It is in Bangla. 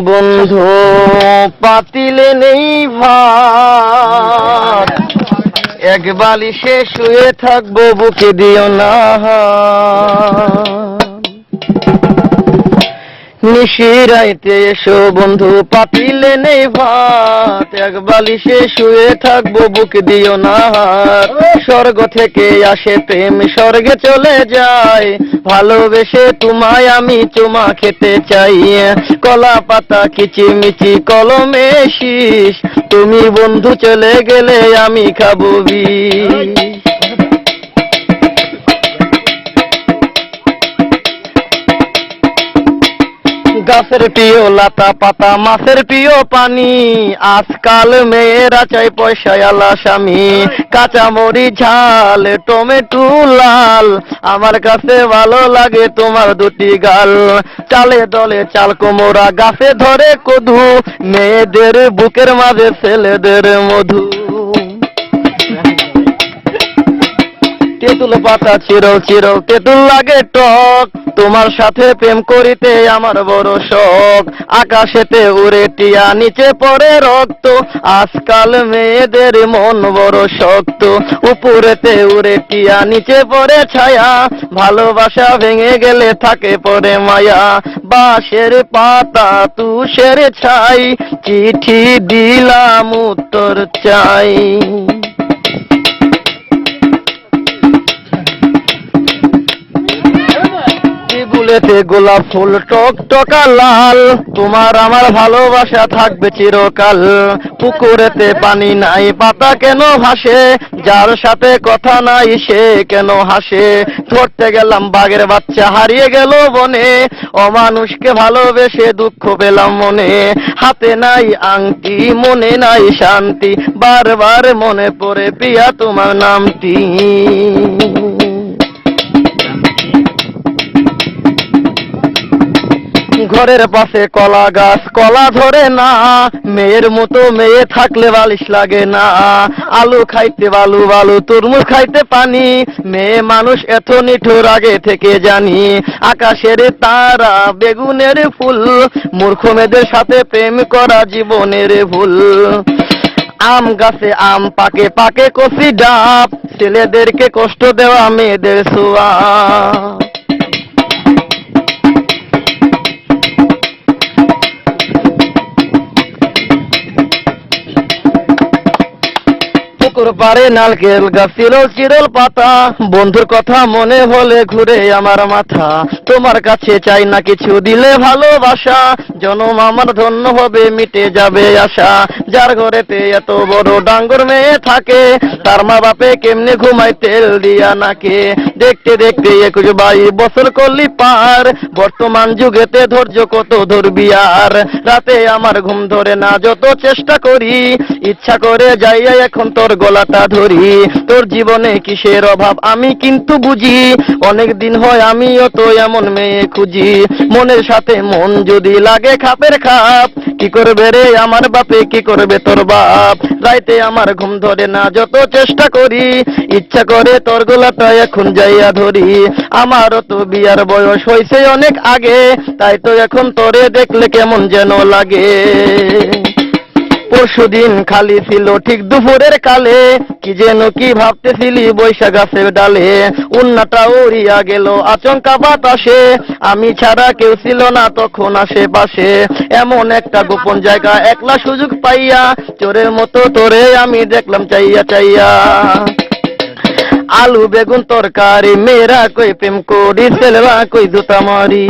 বন্ধু পাতিলে নেই ভাত, এক বালিশে শুয়ে থাকবো বুকে দিও না। নিশিরাইতে এসো বন্ধু পাতিলে নেই ভাত, এক বালিশে শুয়ে থাকবো বুকে দিও না। স্বর্গ থেকে আসে প্রেম স্বর্গে চলে যায়, ভালোবেসে তোমায় আমি চুমা খেতে চাই। কলা পাতা কিচিমিচি কলমে শীষ, তুমি বন্ধু চলে গেলে আমি খাবো বিষ। গাছের প্রিয় লতা পাতা মাছের প্রিয় পানি, আজকাল মেয়েরা চাই পয়সাওয়ালা স্বামী। কাঁচামরিচ ঝাল টমেটো লাল, আমার কাছে ভালো লাগে তোমার দুটি গাল। চালে দলে চাল কোমরা গাছে ধরে কদু, মেয়েদের বুকের মাঝে ছেলেদের মধু। তেঁতুল পাতা চিরল চিরল তেঁতুল লাগে টক, তোমার সাথে প্রেম করিতে আমার বড় শখ। আকাশেতে উড়ে টিয়া নিচে পড়ে রক্ত, আজকাল মেয়েদের মন বড় শক্ত। উপরেতে উড়ে টিয়া নিচে পড়ে ছায়া, ভালোবাসা ভেঙে গেলে থাকে পড়ে মায়া। বাঁশের পাতা তুষের ছাই, চিঠি দিলাম উত্তর চাই। ফুলেতে গোলাপ ফুল টক টকা লাল, তোমার আমার ভালোবাসা থাকবে চিরকাল। পুকুরেতে পানি নাই পাতা কেন ভাসে, যার সাথে কথা নাই সে কেন হাসে। ধরতে গেলাম বাঘের বাচ্চা হারিয়ে গেল বনে, অমানুষকে ভালোবেসে দুঃখ পেলাম মনে। হাতে নাই আংটি মনে নাই শান্তি, বারবার মনে পড়ে প্রিয়া তোমার নামটি। ঘরের পাশে কলা গাছ কলা ধরে না, মেয়ের মতো মেয়ে থাকলে বালিশ লাগে না। আলু খাইতে বালু বালু তরমুজ খাইতে পানি, মেয়ে মানুষ এত নিঠুর আগে থেকে জানি। আকাশের তারা বেগুনের ফুল, মূর্খ মেয়েদের সাথে প্রেম করা জীবনের ভুল। আম গাছে আম পাকে পাকে কচি ডাব, ছেলেদেরকে কষ্ট দেওয়া মেয়েদের ছোঁয়া। পুকুর পাড়ে নারকেল গাছ চিরল চিরল পাতা, বন্ধুর কথা মনে হলে ঘুরে আমার মাথা। তোমার কাছে চাই না কিছু দিলে ভালোবাসা, জনম আমার ধন্য হবে মিটে যাবে আশা। যার ঘরেতে এত বড় ডাঙ্গর মেয়ে থাকে, তার মা বাপে কেমনে ঘুমায় তেল দিয়া নাকে। দেখতে দেখতে 21-22 বছর করলি পার, বর্তমান যুগেতে ধৈর্য কত ধরবি আর। রাতে আমার ঘুম ধরে না যত চেষ্টা করি, ইচ্ছা করে যাইয়া এখন তোর গলাটা ধরি। তোর জীবনে কিসের অভাব আমি কিন্তু বুঝি, অনেক দিন হয় আমিও তো এমন মেয়ে খুঁজি। মনের সাথে মন যদি লাগে খাপের খাপ, কি করবে রে আমার বাপে কি করবে তোর বাপ। রাইতে আমার ঘুম ধরে না যত চেষ্টা করি, ইচ্ছা করে তোর গলাটা এখন যাইয়া ধরি। আমারও তো বিয়ার বয়স হয়েছে অনেক আগে, তাই তো এখন তোরে দেখলে কেমন যেন লাগে। পরশুদিন খালি ছিল ঠিক দুপুরের কালে, কি যেন কি ভাবতেছিলি বৈশাখ গাছের ডালে। উন্নাটা উড়িয়া গেল আচমকা বাতাসে, আমি ছাড়া কেউ ছিল না তখন আশেপাশে। এমন একটা গোপন জায়গা একলা সুযোগ পাইয়া, চোরের মতো তোরে আমি দেখলাম চাইয়া চাইয়া। আলু বেগুন তরকারি মেয়েরা কই প্রেম করি, ছেলেরা কই জুতা মারি।